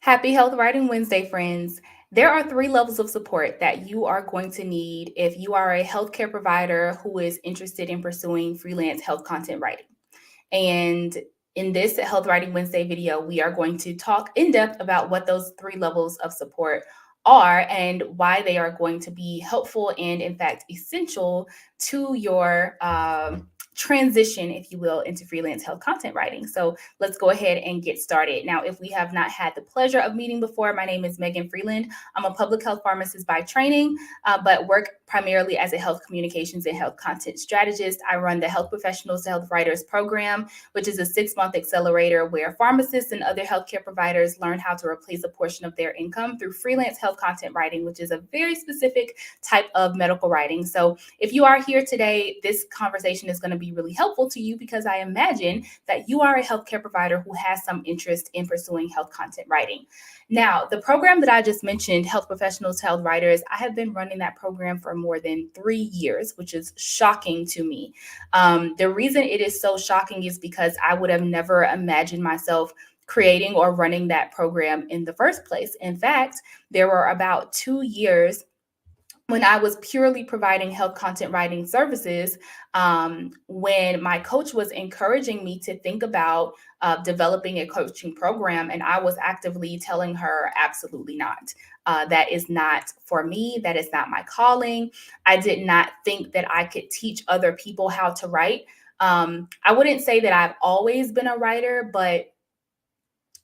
Happy Health Writing Wednesday, friends. There are three levels of support that you are going to need if you are a healthcare provider who is interested in pursuing freelance health content writing. And in this Health Writing Wednesday video, we are going to talk in depth about what those three levels of support are and why they are going to be helpful and, in fact, essential to your transition, if you will, into freelance health content writing. So let's go ahead and get started. Now, if we have not had the pleasure of meeting before, my name is Megan Freeland. I'm a public health pharmacist by training, but work primarily as a health communications and health content strategist. I run the Health Professionals to Health Writers program, which is a 6-month accelerator where pharmacists and other healthcare providers learn how to replace a portion of their income through freelance health content writing, which is a very specific type of medical writing. So if you are here today, this conversation is going to be really helpful to you because I imagine that you are a healthcare provider who has some interest in pursuing health content writing. Now, the program that I just mentioned, Health Professionals to Health Writers, I have been running that program for more than 3 years, which is shocking to me. The reason it is so shocking is because I would have never imagined myself creating or running that program in the first place. In fact, there were about 2 years when I was purely providing health content writing services, when my coach was encouraging me to think about developing a coaching program, and I was actively telling her, absolutely not. That is not for me. That is not my calling. I did not think that I could teach other people how to write. I wouldn't say that I've always been a writer, but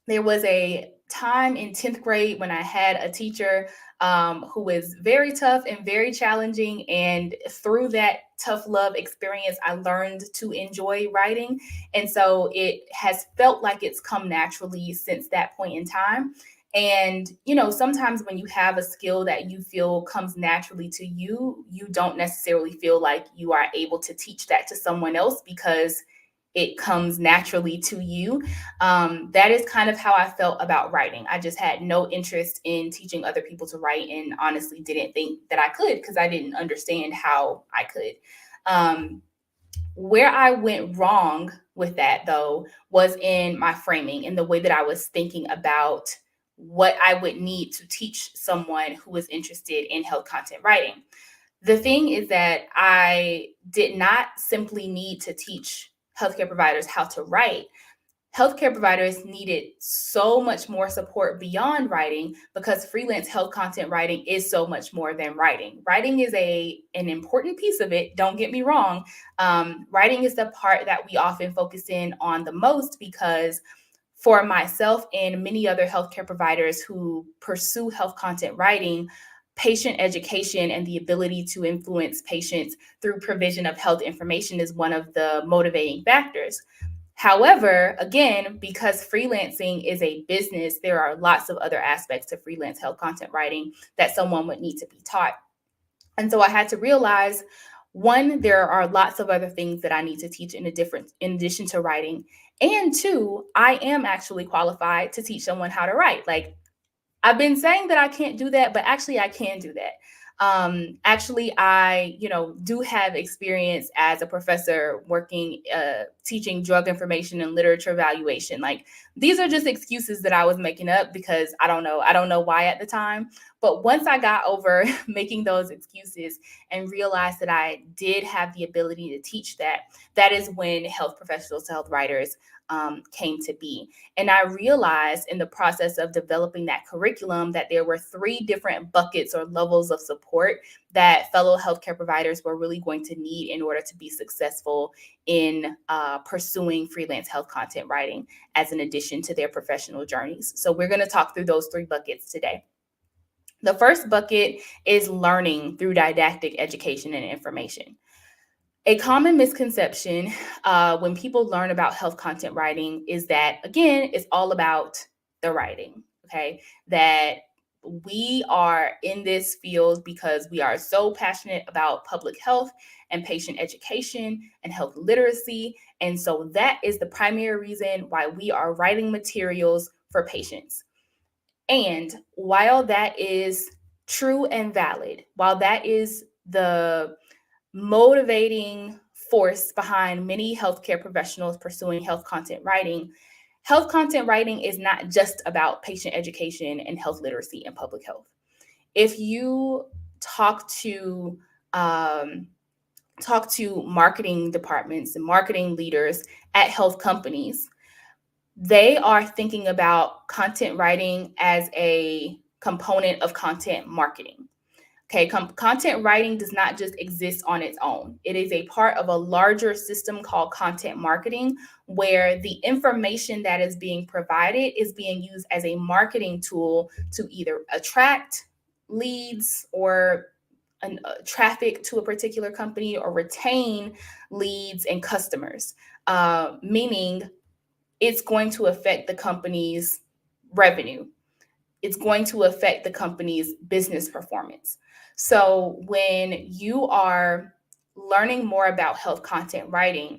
there was a time in 10th grade when I had a teacher who was very tough and very challenging. And through that tough love experience, I learned to enjoy writing. And so it has felt like it's come naturally since that point in time. And, sometimes when you have a skill that you feel comes naturally to you, you don't necessarily feel like you are able to teach that to someone else because it comes naturally to you. That is kind of how I felt about writing. I just had no interest in teaching other people to write and honestly didn't think that I could because I didn't understand how I could. Where I went wrong with that, though, was in my framing, in the way that I was thinking about what I would need to teach someone who was interested in health content writing. The thing is that I did not simply need to teach healthcare providers how to write. Healthcare providers needed so much more support beyond writing because freelance health content writing is so much more than writing. Writing is an important piece of it. Don't get me wrong. Writing is the part that we often focus in on the most because for myself and many other healthcare providers who pursue health content writing, patient education and the ability to influence patients through provision of health information is one of the motivating factors. However, again, because freelancing is a business, there are lots of other aspects to freelance health content writing that someone would need to be taught. And so I had to realize, one, there are lots of other things that I need to teach in addition to writing. And two, I am actually qualified to teach someone how to write. Like, I've been saying that I can't do that, but actually I can do that. I, do have experience as a professor working, teaching drug information and literature evaluation. Like, these are just excuses that I was making up because I don't know why at the time. But once I got over making those excuses and realized that I did have the ability to teach that is when Health Professionals to Health Writers came to be. And I realized in the process of developing that curriculum that there were 3 different buckets or levels of support that fellow healthcare providers were really going to need in order to be successful in pursuing freelance health content writing as an addition to their professional journeys. So we're going to talk through those 3 buckets today. The first bucket is learning through didactic education and information. A common misconception when people learn about health content writing is that, again, it's all about the writing, okay? That we are in this field because we are so passionate about public health and patient education and health literacy. And so that is the primary reason why we are writing materials for patients. And while that is true and valid, while that is the motivating force behind many healthcare professionals pursuing health content writing, Health content writing is not just about patient education and health literacy and public health. If you talk to marketing departments and marketing leaders at health companies, they are thinking about content writing as a component of content marketing. Okay, content writing does not just exist on its own. It is a part of a larger system called content marketing, where the information that is being provided is being used as a marketing tool to either attract leads or traffic to a particular company, or retain leads and customers, meaning it's going to affect the company's revenue. It's going to affect the company's business performance. So when you are learning more about health content writing,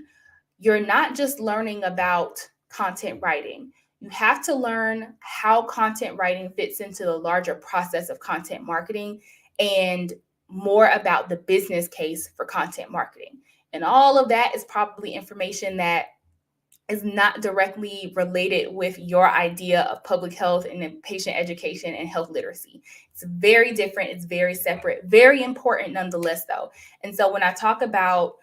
you're not just learning about content writing. You have to learn how content writing fits into the larger process of content marketing, and more about the business case for content marketing. And all of that is probably information that is not directly related with your idea of public health and patient education and health literacy. It's very different. It's very separate, very important nonetheless, though. And so when I talk about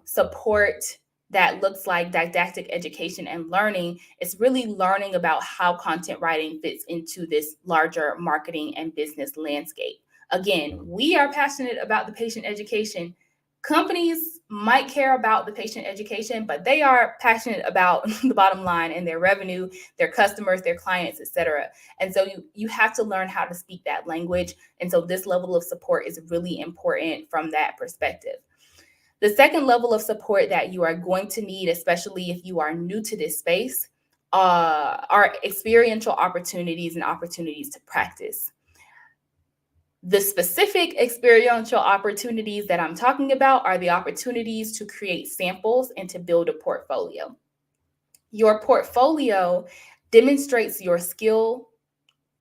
support that looks like didactic education and learning, it's really learning about how content writing fits into this larger marketing and business landscape. Again, we are passionate about the patient education. Companies might care about the patient education, but they are passionate about the bottom line and their revenue, their customers, their clients, etc. And so you have to learn how to speak that language. And so this level of support is really important from that perspective. The second level of support that you are going to need, especially if you are new to this space, are experiential opportunities and opportunities to practice. The specific experiential opportunities that I'm talking about are the opportunities to create samples and to build a portfolio. Your portfolio demonstrates your skill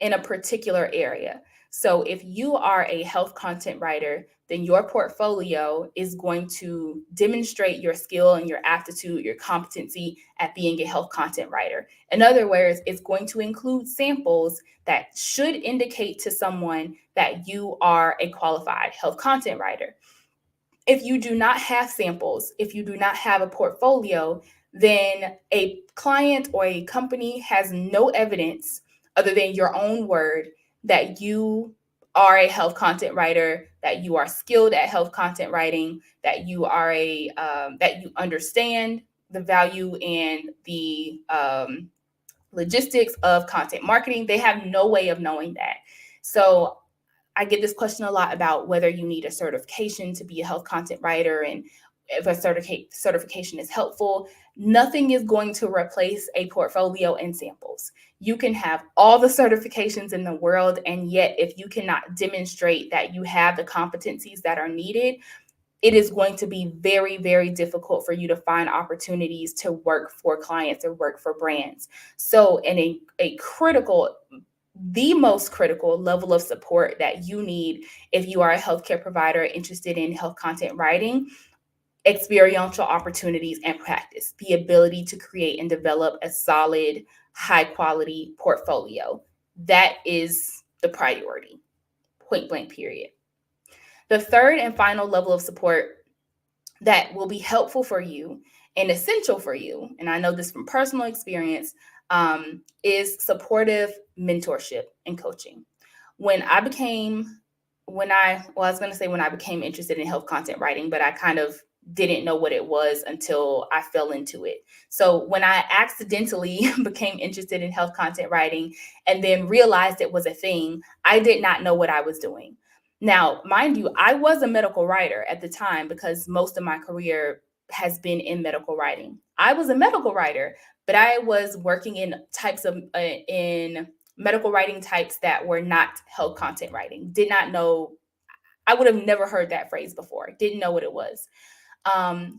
in a particular area. So if you are a health content writer, then your portfolio is going to demonstrate your skill and your aptitude, your competency at being a health content writer. In other words, it's going to include samples that should indicate to someone that you are a qualified health content writer. If you do not have samples, if you do not have a portfolio, then a client or a company has no evidence other than your own word that you are a health content writer, that you are skilled at health content writing, that you are that you understand the value and the logistics of content marketing. They have no way of knowing that. So I get this question a lot about whether you need a certification to be a health content writer and if a certification is helpful. Nothing is going to replace a portfolio and samples. You can have all the certifications in the world, and yet if you cannot demonstrate that you have the competencies that are needed, it is going to be very, very difficult for you to find opportunities to work for clients or work for brands. So in a critical, the most critical level of support that you need if you are a healthcare provider interested in health content writing, experiential opportunities and practice, the ability to create and develop a solid, high quality portfolio. That is the priority, point blank, period. The third and final level of support that will be helpful for you and essential for you, and I know this from personal experience, is supportive mentorship and coaching. When I became interested in health content writing, but I kind of didn't know what it was until I fell into it. So when I accidentally became interested in health content writing and then realized it was a thing, I did not know what I was doing. Now, mind you, I was a medical writer at the time because most of my career has been in medical writing. I was a medical writer, but I was working in medical writing types that were not health content writing. Did not know, I would have never heard that phrase before. Didn't know what it was.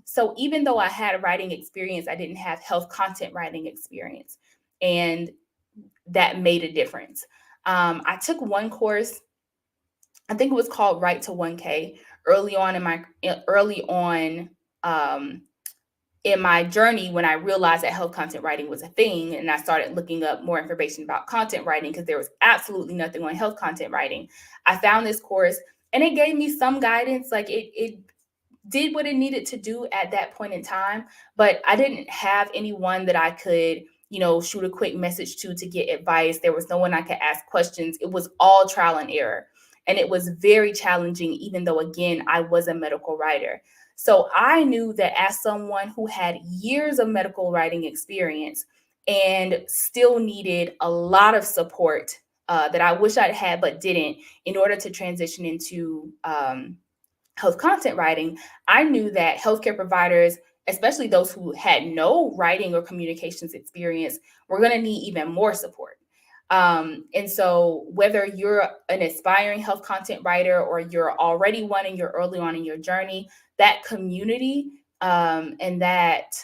So even though I had a writing experience, I didn't have health content writing experience. And that made a difference. I took one course, I think it was called Write to 1K, early on in my journey, when I realized that health content writing was a thing, and I started looking up more information about content writing, because there was absolutely nothing on health content writing, I found this course and it gave me some guidance. Like it did what it needed to do at that point in time, but I didn't have anyone that I could, shoot a quick message to get advice. There was no one I could ask questions. It was all trial and error. And it was very challenging, even though, again, I was a medical writer. So I knew that as someone who had years of medical writing experience and still needed a lot of support that I wish I'd had but didn't, in order to transition into health content writing, I knew that healthcare providers, especially those who had no writing or communications experience, were going to need even more support. And so whether you're an aspiring health content writer or you're already one and you're early on in your journey, that community and that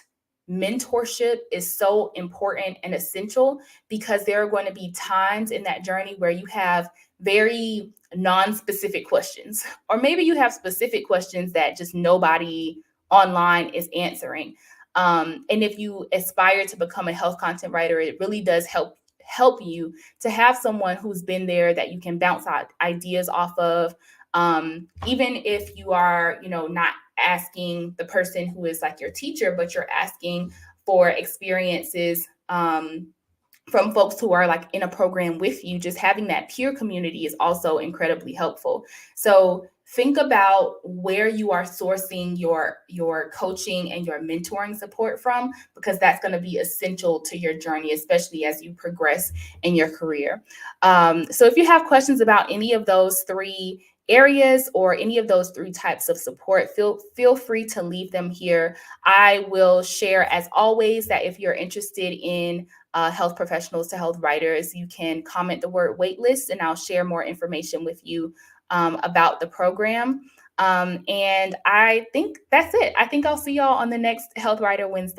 mentorship is so important and essential, because there are going to be times in that journey where you have very non-specific questions, or maybe you have specific questions that just nobody online is answering. And if you aspire to become a health content writer, it really does help you to have someone who's been there that you can bounce out ideas off of. Even if you are, not asking the person who is like your teacher, but you're asking for experiences from folks who are like in a program with you, just having that peer community is also incredibly helpful. So think about where you are sourcing your coaching and your mentoring support from, because that's going to be essential to your journey, especially as you progress in your career. So if you have questions about any of those three areas or any of those three types of support, feel free to leave them here. I will share, as always, that if you're interested in health professionals to health writers, you can comment the word waitlist and I'll share more information with you about the program. And I think that's it. I think I'll see y'all on the next Health Writer Wednesday.